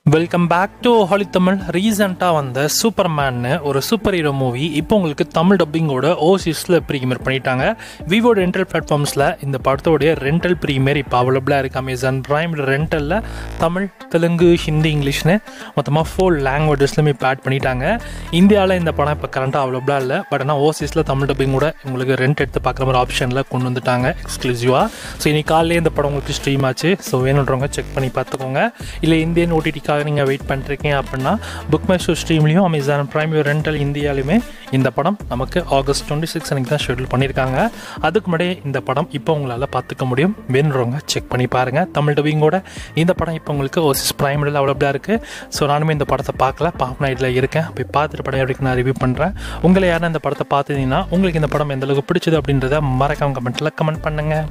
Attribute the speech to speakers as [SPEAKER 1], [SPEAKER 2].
[SPEAKER 1] Welcome back to Holly Tamil. ரீசெண்டாக வந்த சூப்பர்மேன்னு ஒரு சூப்பர் ஹீரோ மூவி இப்போ உங்களுக்கு தமிழ் டப்பிங்கோட ஓசிஸில் ப்ரீமியர் பண்ணிட்டாங்க. விவோ ரெண்டல் பிளாட்ஃபார்ம்ஸில் இந்த படத்தோடைய ரெண்டல் ப்ரீமியர் இப்போ அவைலபிளாக இருக்குது. அமேசான் பிரைம் ரெண்டலில் தமிழ், தெலுங்கு, ஹிந்தி, இங்கிலீஷ்னு மொத்தமாக 4 லாங்குவேஜஸ்லையும் இப்போ ஆட் பண்ணிட்டாங்க. இந்தியாவில் இந்த படம் இப்போ கரண்ட்டாக அவைலபிளாக இல்லை. பட் ஆனால் ஓசிஸில் தமிழ் டப்பிங்கோட உங்களுக்கு ரெண்ட் எடுத்து பார்க்குற மாதிரி ஆப்ஷனில் கொண்டு வந்துட்டாங்க எக்ஸ்க்ளூசிவாக. ஸோ இன்னைக்கு காலையிலே இந்த படம் உங்களுக்கு ஸ்ட்ரீம் ஆச்சு. ஸோ வேணுன்றவங்க செக் பண்ணி பார்த்துக்கோங்க. இல்லை இந்தியன் ஓடிடி நீங்கள் வெயிட் பண்ணிருக்கீங்க அப்படின்னா புக் மை ஷோ ஸ்ட்ரீம்லையும் அமேசான் பிரைம் ரெண்டல் இந்தியாலையுமே இந்த படம் நமக்கு ஆகஸ்ட் 26 அன்றைக்கி தான் ஷெட்யூல் பண்ணியிருக்காங்க. அதுக்கு முன்னாடியே இந்த படம் இப்போ உங்களால் பார்த்துக்க முடியும். வேணுறவங்க செக் பண்ணி பாருங்கள். தமிழ் டப்பிங்கோட இந்த படம் இப்போ உங்களுக்கு ஓசிஸ் பிரைமில் அவைலபிளாக இருக்குது. ஸோ நானுமே இந்த படத்தை பார்க்க நைட்டில் இருக்கேன். போய் பார்த்துட்டு படம் எப்படி நான் ரிவ்யூ பண்ணுறேன். உங்களை யாரும் இந்த படத்தை பார்த்துட்டீங்கன்னா உங்களுக்கு இந்த படம் எந்தளவுக்கு பிடிச்சது அப்படின்றத மறக்காம கமெண்ட்டில் கமெண்ட் பண்ணுங்கள்.